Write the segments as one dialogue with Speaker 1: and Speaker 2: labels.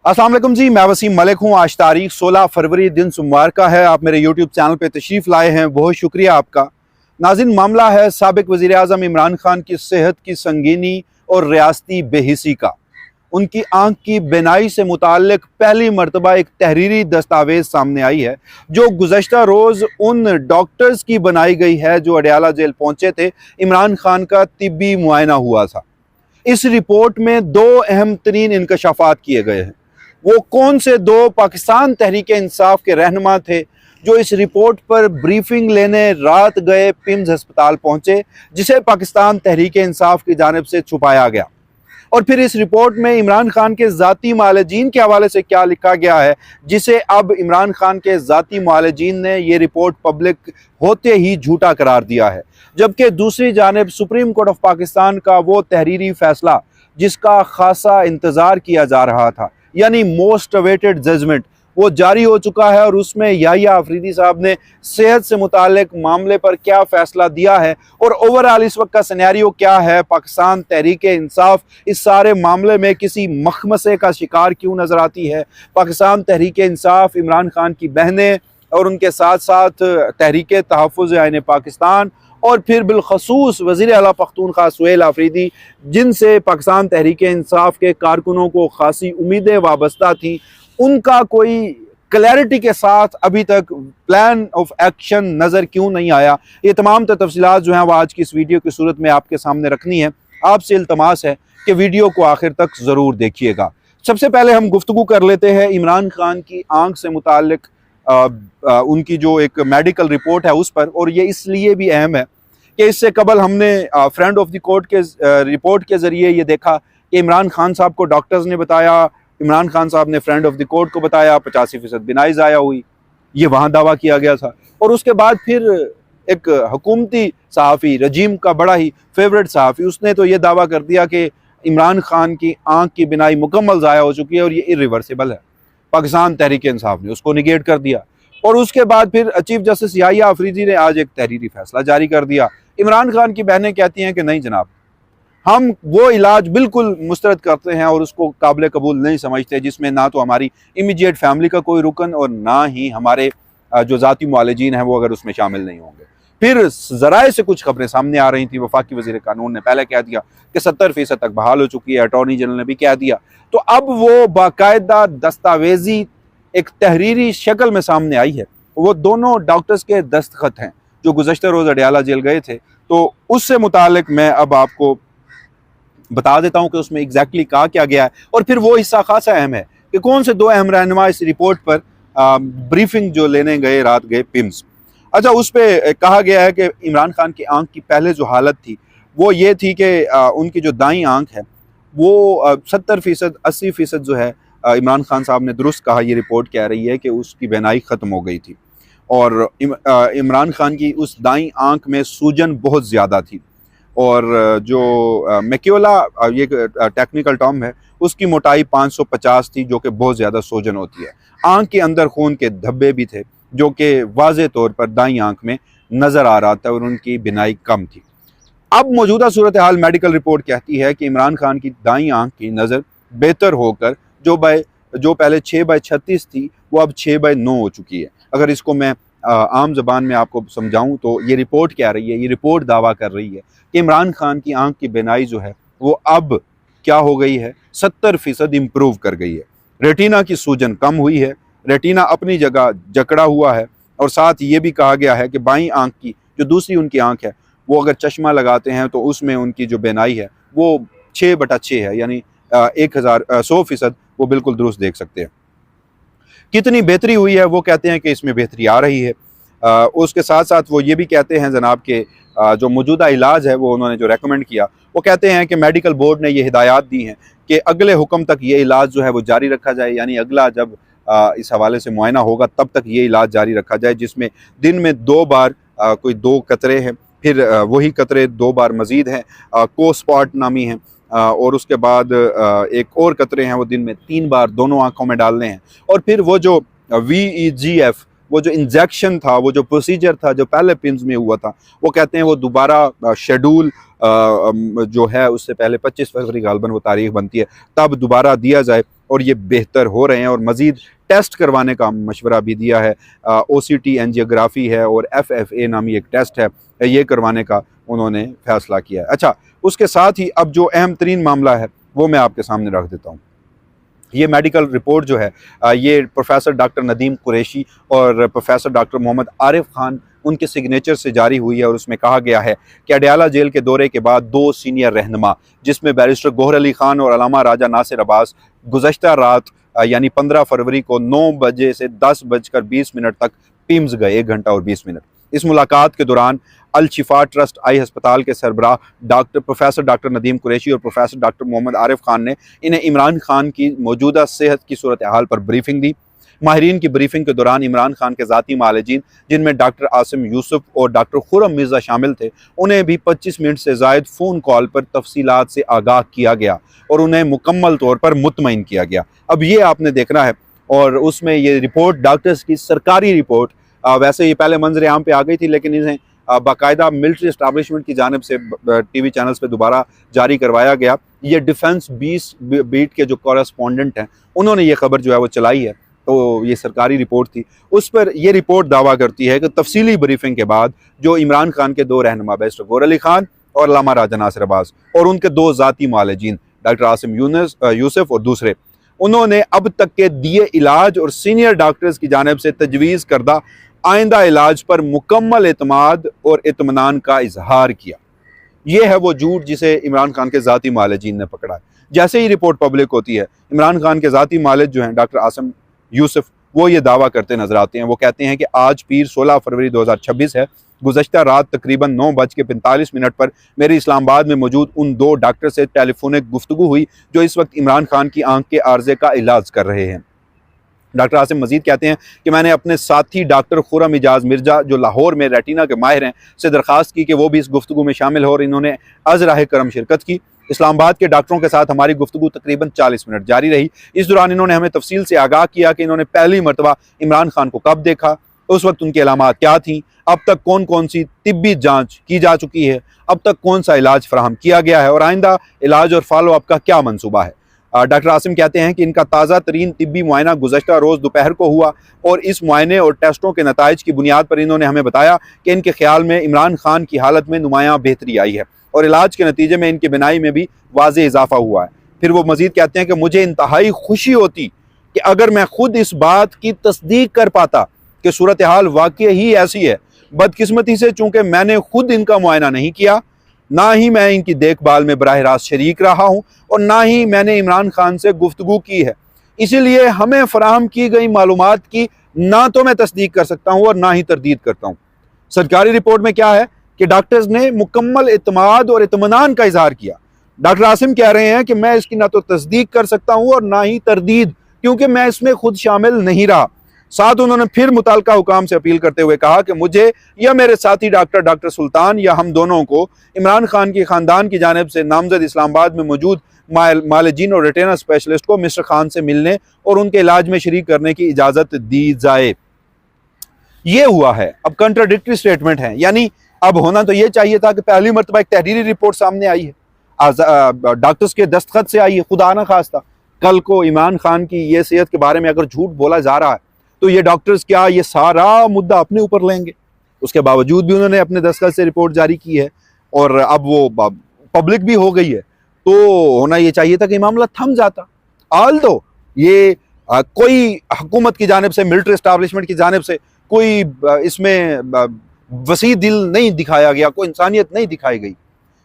Speaker 1: अस्सलाम वालेकुम जी, मैं वसीम मलिक हूँ। आज तारीख 16 फरवरी दिन सोमवार का है। आप मेरे यूट्यूब चैनल पे तशरीफ़ लाए हैं, बहुत शुक्रिया आपका। नाज़रीन, मामला है साबिक वज़ीर आज़म इमरान खान की सेहत की संगीनी और रियासती बेहिसी का। उनकी आंख की बीनाई से मुताल्लिक पहली मरतबा एक तहरीरी दस्तावेज सामने आई है, जो गुज़श्ता रोज़ उन डॉक्टर्स की बनाई गई है जो अडयाला जेल पहुंचे थे। इमरान खान का तिब्बी मुआयना हुआ था। इस रिपोर्ट में दो अहम तरीन इंकशाफात किए गए हैं। वो कौन से दो पाकिस्तान तहरीक इंसाफ के रहनुमा थे जो इस रिपोर्ट पर ब्रीफिंग लेने रात गए पिम्स अस्पताल पहुंचे, जिसे पाकिस्तान तहरीक इंसाफ की जानिब से छुपाया गया। और फिर इस रिपोर्ट में इमरान खान के ज़ाती मालजीन के हवाले से क्या लिखा गया है, जिसे अब इमरान खान के ज़ाती मालजीन ने ये रिपोर्ट पब्लिक होते ही झूठा करार दिया है। जबकि दूसरी जानिब सुप्रीम कोर्ट ऑफ पाकिस्तान का वो तहरीरी फैसला जिसका खासा इंतज़ार किया जा रहा था, यानी मोस्ट अवेटेड जजमेंट, वो जारी हो चुका है। और उसमें याहिया अफरीदी साहब ने सेहत से मुतालिक मामले पर क्या फैसला दिया है और ओवरऑल इस वक्त का सिनेरियो क्या है, पाकिस्तान तहरीक इंसाफ इस सारे मामले में किसी मखमसे का शिकार क्यों नजर आती है, पाकिस्तान तहरीक इंसाफ, इमरान खान की बहनें और उनके साथ साथ तहरीक तहफ़्फ़ुज़ आईन पाकिस्तान और फिर बिलखसूस वज़ीर आला पख्तूनख्वा सुहेल आफरीदी, जिनसे पाकिस्तान तहरीक इंसाफ के कारकुनों को खासी उम्मीदें वाबस्ता थी, उनका कोई क्लैरिटी के साथ अभी तक प्लान ऑफ एक्शन नज़र क्यों नहीं आया। ये तमाम तफसीलात जो हैं वो आज की इस वीडियो की सूरत में आपके सामने रखनी है। आपसे इल्तमास है कि वीडियो को आखिर तक ज़रूर देखिएगा। सबसे पहले हम गुफ्तगू कर लेते हैं इमरान खान की आंख से मुताल्लिक उनकी जो एक मेडिकल रिपोर्ट है उस पर। और ये इसलिए भी अहम है कि इससे कबल हमने फ्रेंड ऑफ द कोर्ट के रिपोर्ट के ज़रिए ये देखा कि इमरान खान साहब को डॉक्टर्स ने बताया, इमरान खान साहब ने फ्रेंड ऑफ द कोर्ट को बताया 85% बिनाई ज़ाया हुई, ये वहाँ दावा किया गया था। और उसके बाद फिर एक हुकूमती सहाफ़ी, रजीम का बड़ा ही फेवरेट सहाफ़ी, उसने तो ये दावा कर दिया कि इमरान खान की आँख की बिनाई मुकम्मल ज़ाया हो चुकी है और ये इरिवर्सिबल है। पाकिस्तान तहरीक इंसाफ ने उसको निगेट कर दिया। और उसके बाद फिर चीफ जस्टिस याहिया अफरीदी ने आज एक तहरीरी फैसला जारी कर दिया। इमरान खान की बहनें कहती हैं कि नहीं जनाब, हम वो इलाज बिल्कुल मुस्तरद करते हैं और उसको काबिल कबूल नहीं समझते जिसमें ना तो हमारी इमीडिएट फैमिली का कोई रुकन और ना ही हमारे जो ज़ाती मुआलिजीन हैं वो अगर उसमें शामिल नहीं होंगे। फिर ज़राए से कुछ खबरें सामने आ रही थी। वफाकी वज़ीर कानून ने पहले कह दिया कि 70% तक बहाल हो चुकी है, अटॉर्नी जनरल ने भी कह दिया। तो अब वो बाकायदा दस्तावेजी एक तहरीरी शक्ल में सामने आई है। वो दोनों डॉक्टर्स के दस्तखत हैं जो गुज़श्ता रोज़ अडयाला जेल गए थे। तो उससे मुतालिक मैं अब आपको बता देता हूं कि उसमें एग्जैक्टली कहा क्या गया है। और फिर वो हिस्सा खासा अहम है कि कौन से दो अहम रहनुमा इस रिपोर्ट पर ब्रीफिंग जो लेने गए रात गए पिम्स। अच्छा, उस पर कहा गया है कि इमरान खान की आंख की पहले जो हालत थी वो ये थी कि उनकी जो दाईं आंख है वो 70% 80% जो है, इमरान खान साहब ने दुरुस्त कहा, ये रिपोर्ट कह रही है कि उसकी बीनाई ख़त्म हो गई थी। और इमरान खान की उस दाईं आंख में सूजन बहुत ज़्यादा थी। और जो मैक्यूला, ये टेक्निकल टर्म है, उसकी मोटाई 550 थी, जो कि बहुत ज़्यादा सूजन होती है। आंख के अंदर खून के धब्बे भी थे जो कि वाज़े तौर पर दाईं आंख में नज़र आ रहा था और उनकी बीनाई कम थी। अब मौजूदा सूरत हाल मेडिकल रिपोर्ट कहती है कि इमरान खान की दाईं आंख की नज़र बेहतर होकर जो पहले 6/36 थी वो अब 6/9 हो चुकी है। अगर इसको मैं आम ज़बान में आपको समझाऊं तो ये रिपोर्ट कह रही है, ये रिपोर्ट दावा कर रही है कि इमरान खान की आंख की बीनाई जो है वो अब क्या हो गई है, 70% इम्प्रूव कर गई है। रेटिना की सूजन कम हुई है, रेटिना अपनी जगह जकड़ा हुआ है। और साथ ये भी कहा गया है कि बाईं आंख की जो दूसरी उनकी आंख है वो अगर चश्मा लगाते हैं तो उसमें उनकी जो बीनाई है वो 6/6 है, यानी 100% वो बिल्कुल दुरुस्त देख सकते हैं। कितनी बेहतरी हुई है वो कहते हैं कि इसमें बेहतरी आ रही है। उसके साथ साथ वो ये भी कहते हैं जनाब के जो मौजूदा इलाज है वो उन्होंने जो रेकमेंड किया, वो कहते हैं कि मेडिकल बोर्ड ने ये हिदायत दी हैं कि अगले हुक्म तक ये इलाज जो है वो जारी रखा जाए, यानी अगला जब इस हवाले से मुआयना होगा तब तक ये इलाज जारी रखा जाए, जिसमें दिन में 2 बार कोई 2 कतरे हैं, फिर वही कतरे 2 बार मज़ीद हैं, को स्पॉट नामी हैं, और उसके बाद एक और कतरे हैं वो दिन में 3 बार दोनों आंखों में डालने हैं। और फिर वो जो VEGF, वो जो इंजेक्शन था, वो जो प्रोसीजर था जो पहले पिम्स में हुआ था, वो कहते हैं वो दोबारा शेड्यूल जो है उससे पहले 25 फरवरी गालबन वो तारीख बनती है, तब दोबारा दिया जाए। और ये बेहतर हो रहे हैं और मज़ीद टेस्ट करवाने का मशवरा भी दिया है। OCT एंजियोग्राफी है और FFA नामी एक टेस्ट है, ये करवाने का उन्होंने फैसला किया है। अच्छा, उसके साथ ही अब जो अहम तरीन मामला है वो मैं आपके सामने रख देता हूँ। ये मेडिकल रिपोर्ट जो है ये प्रोफेसर डॉक्टर नदीम कुरैशी और प्रोफेसर डॉक्टर मोहम्मद आरिफ खान उनके सिग्नेचर से जारी हुई है और उसमें कहा गया है कि अडयाला जेल के दौरे के बाद 2 सीनियर रहनुमा जिसमें बैरिस्टर गोहर अली खान और अलामा राजा नासिर अब्बास गुज़श्ता रात यानी 15 फरवरी को 9 बजे से 10:20 तक पीम्स गए, 1 घंटा और 20 मिनट। इस मुलाकात के दौरान अल शिफा ट्रस्ट आई अस्पताल के सरबराह प्रोफेसर डॉक्टर नदीम कुरैशी और प्रोफेसर डॉक्टर मोहम्मद आरिफ खान ने इन्हें इमरान खान की मौजूदा सेहत की सूरत हाल पर ब्रीफिंग दी। माहिरीन की ब्रीफिंग के दौरान इमरान खान के ज़ाती मालिजीन जिनमें डॉक्टर आसिम यूसुफ और डॉक्टर खुरम मिर्ज़ा शामिल थे, उन्हें भी 25 मिनट से ज़ायद फ़ोन कॉल पर तफसीलात से आगाह किया गया और उन्हें मुकम्मल तौर पर मुतमईन किया गया। अब ये आपने देखना है और उसमें ये रिपोर्ट डॉक्टर्स की सरकारी रिपोर्ट, वैसे ये पहले मंजर आम पे आ गई थी लेकिन इन्हें बाकायदा मिलिट्री इस्टेब्लिशमेंट की जानिब से TV चैनल्स पे दोबारा जारी करवाया गया। ये डिफेंस 20 बीट के जो कॉरेस्पॉन्डेंट हैं उन्होंने ये खबर जो है वो चलाई है, तो ये सरकारी रिपोर्ट थी। उस पर यह रिपोर्ट दावा करती है कि तफसीली ब्रीफिंग के बाद जो इमरान खान के 2 रहनुमा बैरिस्टर गोहर अली खान और अल्लामा राजा नासिर अब्बास और उनके 2 ज़ाती मालिजीन डॉक्टर आसिम यूसुफ और दूसरे, उन्होंने अब तक के दिए इलाज और सीनियर डॉक्टर्स की जानिब से तजवीज़ करदा आइंदा इलाज पर मुकम्मल एतमाद और इत्मीनान का इजहार किया। यह है वो झूठ जिसे इमरान खान के ज़ाती मालिजीन ने पकड़ा है। जैसे ही रिपोर्ट पब्लिक होती है, इमरान खान के ज़ाती मालिज जो हैं डॉक्टर आसिम यूसुफ, वो ये दावा करते नजर आते हैं। वो कहते हैं कि आज पीर 16 फरवरी 2026 है, गुज़श्ता रात तकरीबन 9:45 पर मेरी इस्लामाबाद में मौजूद उन 2 डॉक्टर से टेलीफोनिक गुफ्तगू हुई जो इस वक्त इमरान खान की आंख के आर्जे का इलाज कर रहे हैं। डॉक्टर आसिम मजीद कहते हैं कि मैंने अपने साथी डॉक्टर खुरम इजाज़ मिर्जा जो लाहौर में रेटिना के माहिर हैं से दरख्वास्त की कि वो भी इस गुफ्तगू में शामिल हो और इन्होंने अज़राह करम शिरकत की। इस्लामाबाद के डॉक्टरों के साथ हमारी गुफ्तगू तकरीबन 40 मिनट जारी रही। इस दौरान इन्होंने हमें तफसील से आगाह किया कि इन्होंने पहली मरतबा इमरान खान को कब देखा, उस वक्त उनकी अलामात क्या थीं, अब तक कौन कौन सी तिब्बी जाँच की जा चुकी है, अब तक कौन सा इलाज फराहम किया गया है और आइंदा इलाज और फॉलो अप का क्या मनसूबा है। डॉक्टर आसिम कहते हैं कि इनका ताज़ा तरीन तिब्बी मुआयना गुज़श्ता रोज़ दोपहर को हुआ और इस मुआयने और टेस्टों के नताइज की बुनियाद पर इन्होंने हमें बताया कि इनके ख्याल में इमरान खान की हालत में नुमायाँ बेहतरी आई है और इलाज के नतीजे में इनकी बिनाई में भी वाज़े इजाफा हुआ है। फिर वो मज़ीद कहते हैं कि मुझे इंतहाई खुशी होती कि अगर मैं खुद इस बात की तस्दीक कर पाता कि सूरत हाल वाकई ही ऐसी है। बदकिस्मती से चूँकि मैंने खुद इनका मुआयना नहीं किया, ना ही मैं इनकी देखभाल में बराह रास्त शरीक रहा हूँ और ना ही मैंने इमरान खान से गुफ्तगू की है, इसीलिए हमें फराहम की गई मालूमात की ना तो मैं तस्दीक कर सकता हूँ और ना ही तरदीद करता हूँ। सरकारी रिपोर्ट में क्या है कि डॉक्टर्स ने मुकम्मल इत्मीनान और इत्मीनान का इजहार किया। डॉक्टर आसिम कह रहे हैं कि मैं इसकी ना तो तस्दीक कर सकता हूँ और ना ही तरदीद, क्योंकि मैं इसमें खुद शामिल नहीं रहा। साथ उन्होंने फिर मुताल्लिका हुकाम से अपील करते हुए कहा कि मुझे या मेरे साथी डॉक्टर सुल्तान या हम दोनों को इमरान खान के ख़ानदान की जानिब से नामजद इस्लामाबाद में मौजूद मालिजीन और रेटिना स्पेशलिस्ट को मिस्टर खान से मिलने और उनके इलाज में शरीक करने की इजाज़त दी जाए। ये हुआ है। अब कंट्राडिक्टरी स्टेटमेंट है, यानी अब होना तो ये चाहिए था कि पहली मरतबा एक तहरीरी रिपोर्ट सामने आई है, डॉक्टर्स के दस्तखत से आई है, खुदा ना खास्ता कल को इमरान खान की ये सेहत के बारे में अगर झूठ बोला जा रहा है तो ये डॉक्टर्स क्या ये सारा मुद्दा अपने ऊपर लेंगे? उसके बावजूद भी उन्होंने अपने दस्तखत से रिपोर्ट जारी की है और अब वो पब्लिक भी हो गई है, तो होना ये चाहिए था कि मामला थम जाता। आल दो ये कोई हुकूमत की जानिब से, मिलिट्री इस्टेब्लिशमेंट की जानिब से कोई इसमें वसी दिल नहीं दिखाया गया, कोई इंसानियत नहीं दिखाई गई।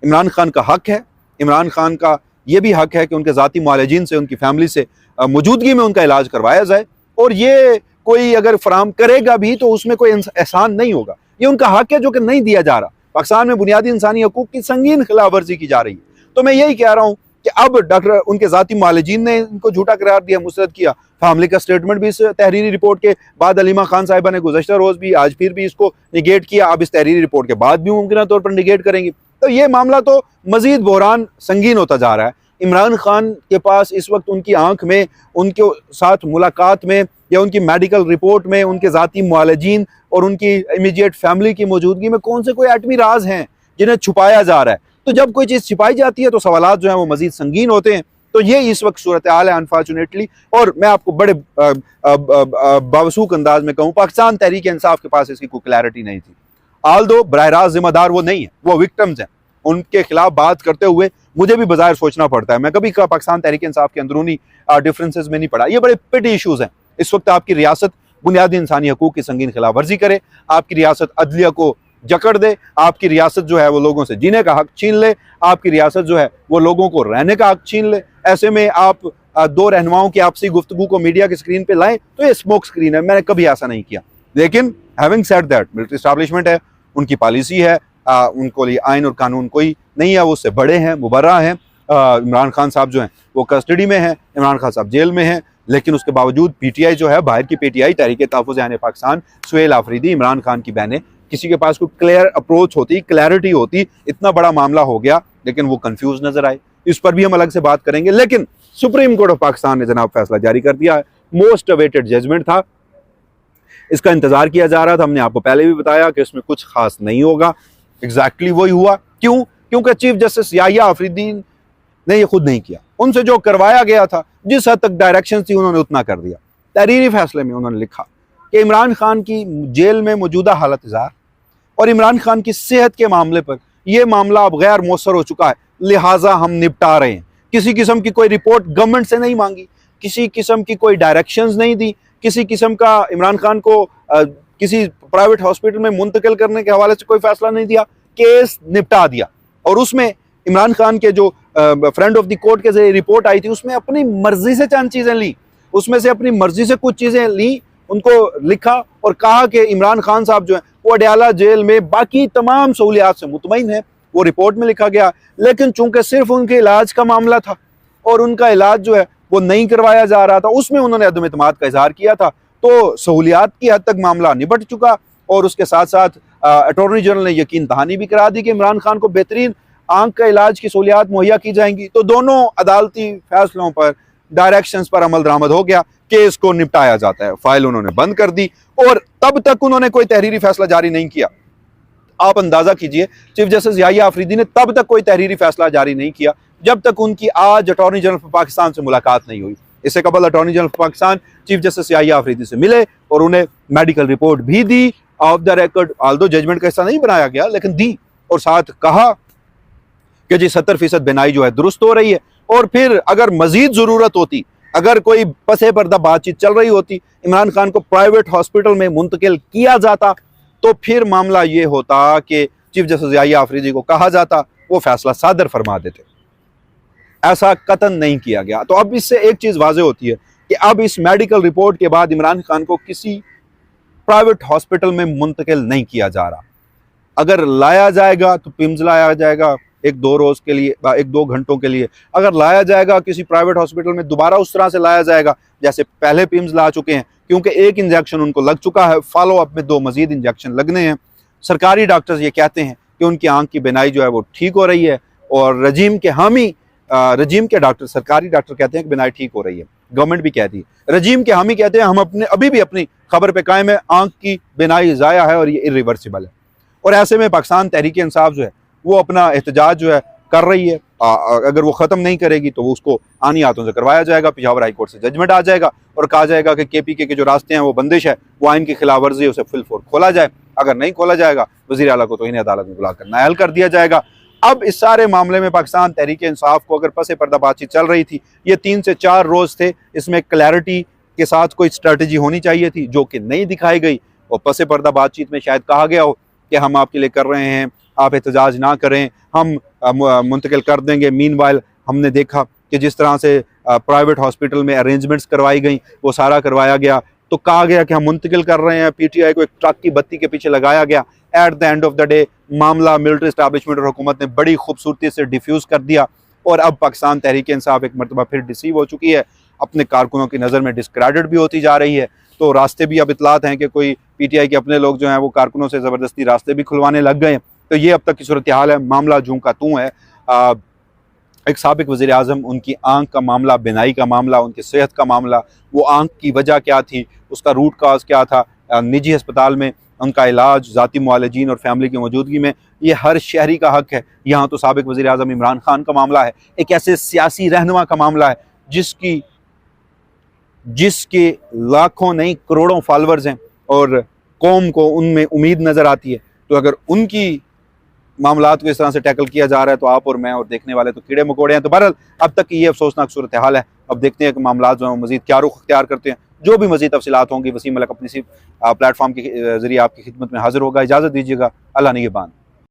Speaker 1: इमरान खान का हक है, इमरान खान का ये भी हक है कि उनके ज़ाती मालिजीन से, उनकी फैमिली से मौजूदगी में उनका इलाज करवाया जाए और ये कोई अगर फराहम करेगा भी तो उसमें कोई एहसान नहीं होगा। ये उनका हक है जो कि नहीं दिया जा रहा। पाकिस्तान में बुनियादी इंसानी हकूक की संगीन खिलाफ वर्जी की जा रही है। तो मैं यही कह रहा हूँ कि अब डॉक्टर उनके ज़ाती मालिजीन ने इनको झूठा करार दिया, मुस्तरद किया। फैमिली का स्टेटमेंट भी इस तहरीरी रिपोर्ट के बाद अलीमा खान साहिबा ने गुज़श्ता रोज़ भी, आज फिर भी इसको निगेट किया। अब इस तहरीरी रिपोर्ट के बाद भी मुमकिन तौर पर निगेट करेंगे। तो ये मामला तो मजीद बहरान संगीन होता जा रहा है। इमरान खान के पास इस वक्त उनकी आंख में, उनके साथ मुलाकात में या उनकी मेडिकल रिपोर्ट में उनके ज़ाती मुआलजीन और उनकी इमीडिएट फैमिली की मौजूदगी में कौन से कोई एटमी राज हैं जिन्हें छुपाया जा रहा है। तो जब कोई चीज़ छिपाई जाती है तो सवालात जो हैं वो मज़ीद संगीन होते हैं। तो ये इस वक्त सूरत हाल है अनफॉर्चुनेटली। और मैं आपको बड़े बावसूख अंदाज में कहूँ, पाकिस्तान तहरीक इंसाफ के पास इसकी कोई क्लैरिटी नहीं थी। आल्दो बरह रास्त जिम्मेदार वो नहीं है, वो विक्टिम्स हैं। उनके खिलाफ बात करते हुए मुझे भी बाजार सोचना पड़ता है। मैं कभी पाकिस्तान तहरीक इंसाफ के अंदरूनी डिफरेंसेस में नहीं पड़ा। ये बड़े पिटी इशूज हैं। इस वक्त आपकी रियासत बुनियादी इंसानी हकूक की संगीन खिलाफ वर्जी करे, आपकी रियासत अदलिया को जकड़ दे, आपकी रियासत जो है वो लोगों से जीने का हक छीन ले, आपकी रियासत जो है वो लोगों को रहने का हक छीन ले। ऐसे में आप दो रहनुमाओं की आपसी गुफ्तगू को मीडिया की स्क्रीन पे लाएं तो ये स्मोक स्क्रीन है। मैंने कभी ऐसा नहीं किया। लेकिन having said that, military establishment है, उनकी पॉलिसी है, उनको लिए आइन और कानून कोई नहीं है, वो उससे बड़े हैं, मुबर्रा हैं। इमरान खान साहब जो हैं वो कस्टडी में हैं, इमरान खान साहब जेल में हैं, लेकिन उसके बावजूद पीटीआई जो है, बाहर की पीटीआई तहरीक तहफ़्फ़ुज़ ऐन पाकिस्तान, सुहेल आफरीदी, इमरान खान की बहनें, किसी के पास कोई क्लियर अप्रोच होती, क्लैरिटी होती, इतना बड़ा मामला हो गया, लेकिन वो कंफ्यूज नजर आए। इस पर भी हम अलग से बात करेंगे। लेकिन सुप्रीम कोर्ट ऑफ पाकिस्तान ने जनाब फैसला जारी कर दिया है। मोस्ट अवेटेड जजमेंट था, इसका इंतजार किया जा रहा था। हमने आपको पहले भी बताया कि इसमें कुछ खास नहीं होगा। एग्जैक्टली वही हुआ। क्यों? क्योंकि चीफ जस्टिस याहिया आफरीदी ने ये खुद नहीं किया। उनसे जो करवाया गया था, जिस हद तक डायरेक्शन थी, उन्होंने उतना कर दिया। तहरीरी फैसले में उन्होंने लिखा कि इमरान खान की जेल में मौजूदा हालत इज़ार और इमरान खान की सेहत के मामले पर यह मामला अब गैर मौसर हो चुका है, लिहाजा हम निपटा रहे हैं। किसी किस्म की कोई रिपोर्ट गवर्नमेंट से नहीं मांगी, किसी किस्म की कोई डायरेक्शंस नहीं दी, किसी किस्म का इमरान खान को किसी प्राइवेट हॉस्पिटल में मुंतकिल करने के हवाले से कोई फैसला नहीं दिया, केस निपटा दिया। और उसमें इमरान खान के जो फ्रेंड ऑफ द कोर्ट के जरिए रिपोर्ट आई थी, उसमें अपनी मर्जी से चंद चीजें ली, उसमें से अपनी मर्जी से कुछ चीजें ली, उनको लिखा और कहा कि इमरान खान साहब जो है वो अडयाला जेल में बाकी तमाम सहूलियात से मुतमईन है। वो रिपोर्ट में लिखा गया। लेकिन चूंकि सिर्फ उनके इलाज का मामला था और उनका इलाज जो है वो नहीं करवाया जा रहा था, उसमें उन्होंने अदम एतमाद का इजहार किया था, तो सहूलियात की हद तक मामला निपट चुका। और उसके साथ साथ अटॉर्नी जनरल ने यकीन दहानी भी करा दी कि इमरान खान को बेहतरीन आंख का इलाज की सहूलियात मुहैया की जाएंगी। तो दोनों अदालती फैसलों पर, डायरेक्शंस पर अमल दरामद हो गया, केस को निपटाया जाता है। फाइल उन्होंने बंद कर दी और तब तक उन्होंने कोई तहरीरी फैसला जारी नहीं किया। आप अंदाजा कीजिए, चीफ जस्टिस याहिया आफरीदी ने तब तक कोई तहरीरी फैसला जारी नहीं किया जब तक उनकी आज अटॉर्नी जनरल ऑफ पाकिस्तान से मुलाकात नहीं हुई। इससे कबल attorney general of Pakistan chief justice Yahya Afridi से मिले और उन्हें मेडिकल रिपोर्ट भी दी, off the record, although judgement का हिस्सा नहीं बनाया गया, लेकिन दी। और साथ कहा कि जी 70% बिनाई जो है दुरुस्त हो रही है। और फिर अगर मजीद जरूरत होती, अगर कोई पसे पर्दा बातचीत चल रही होती, इमरान खान को प्राइवेट हॉस्पिटल में मुंतकिल किया जाता, तो फिर मामला ये होता कि चीफ जस्टिस याहिया आफरीदी को कहा जाता, वो फैसला सादर फरमा देते। ऐसा कतन नहीं किया गया। तो अब इससे एक चीज वाज़ेह होती है कि अब इस मेडिकल रिपोर्ट के बाद इमरान खान को किसी प्राइवेट हॉस्पिटल में मुंतकिल नहीं किया जा रहा। अगर लाया जाएगा तो पिम्स लाया जाएगा 1-2 रोज के लिए, 1-2 घंटों के लिए। अगर लाया जाएगा किसी प्राइवेट हॉस्पिटल में, दोबारा उस तरह से लाया जाएगा जैसे पहले पिम्स ला चुके हैं, क्योंकि एक इंजेक्शन उनको लग चुका है, फॉलो अप में 2 मजीद इंजेक्शन लगने हैं। सरकारी डॉक्टर्स ये कहते हैं कि उनकी आंख की बिनाई जो है वो ठीक हो रही है, और रजीम के डॉक्टर, सरकारी डॉक्टर कहते हैं कि बिनाई ठीक हो रही है, गवर्नमेंट भी कहती है। रजीम के हामी कहते हैं हम अभी भी अपनी खबर पे कायम है, आंख की बिनाई ज़ाया है और ये इरिवर्सिबल है। और ऐसे में पाकिस्तान तहरीक इंसाफ जो है वो अपना एहतजाज जो है कर रही है। अगर वो ख़त्म नहीं करेगी तो वो उसको आनी हाथों से करवाया जाएगा। पेशावर हाई कोर्ट से जजमेंट आ जाएगा और कहा जाएगा कि KPK के जो रास्ते हैं वो बंदिश है, वो आइन की खिलाफ वर्जी है, उसे फुल फोर खोला जाए। अगर नहीं खोला जाएगा, वज़ीर आला को तो इन्हें अदालत में बुलाकर नाअहल कर दिया जाएगा। अब इस सारे मामले में पाकिस्तान तहरीक इंसाफ को अगर पसे पर्दा बातचीत चल रही थी, ये 3 से 4 रोज थे, इसमें क्लैरिटी के साथ कोई स्ट्रेटजी होनी चाहिए थी, जो कि नहीं दिखाई गई। और पसे पर्दा बातचीत में शायद कहा गया हो कि हम आपके लिए कर रहे हैं, आप एहतजाज ना करें, हम मुंतकिल कर देंगे। मीनवाइल हमने देखा कि जिस तरह से प्राइवेट हॉस्पिटल में अरेंजमेंट्स करवाई गई, वो सारा करवाया गया। तो कहा गया कि हम मुंतकिल कर रहे हैं, PTI को एक ट्रक की बत्ती के पीछे लगाया गया। At the end of the day मामला मिलिट्री एस्टैब्लिशमेंट और हुकूमत ने बड़ी खूबसूरती से डिफ्यूज़ कर दिया। और अब पाकिस्तान तहरीक इंसाफ एक मरतबा फिर डिसीव हो चुकी है, अपने कारकुनों की नज़र में डिस्क्रेडिट भी होती जा रही है। तो रास्ते भी अब इतलात हैं कि कोई PTI के अपने लोग जो हैं वो कारकुनों से ज़बरदस्ती रास्ते भी खुलवाने लग गए। तो ये अब तक की सूरत हाल है। मामला जूं का तूं है। एक साबिक वज़ीर आज़म, उनकी आंख का मामला, बिनाई का मामला, उनकी सेहत का मामला, वो आंख की वजह क्या थी, उसका रूट काज क्या था, निजी अस्पताल में उनका इलाज ज़ाती मुआलजीन और फैमिली की मौजूदगी में, ये हर शहरी का हक है। यहाँ तो साबिक वज़ीर आज़म इमरान खान का मामला है, एक ऐसे सियासी रहनुमा का मामला है जिसके लाखों नहीं करोड़ों फॉलोअर्स हैं और कौम को उनमें उम्मीद नज़र आती है। तो अगर उनकी मामलात को इस तरह से टैकल किया जा रहा है तो आप और मैं और देखने वाले तो कीड़े मकोड़े हैं। तो बहरहाल अब तक की ये अफसोसनाक सूरत हाल है। अब देखते हैं कि मामलात जो हैं मज़ीद क्या रुख अख्तियार करते हैं। जो भी मज़ीद तफसीलात होंगी वसीम मलिक अपनी प्लेटफॉर्म के ज़रिए आपकी खिदमत में हाजिर होगा। इजाज़त दीजिएगा। अल्लाह निगहबान।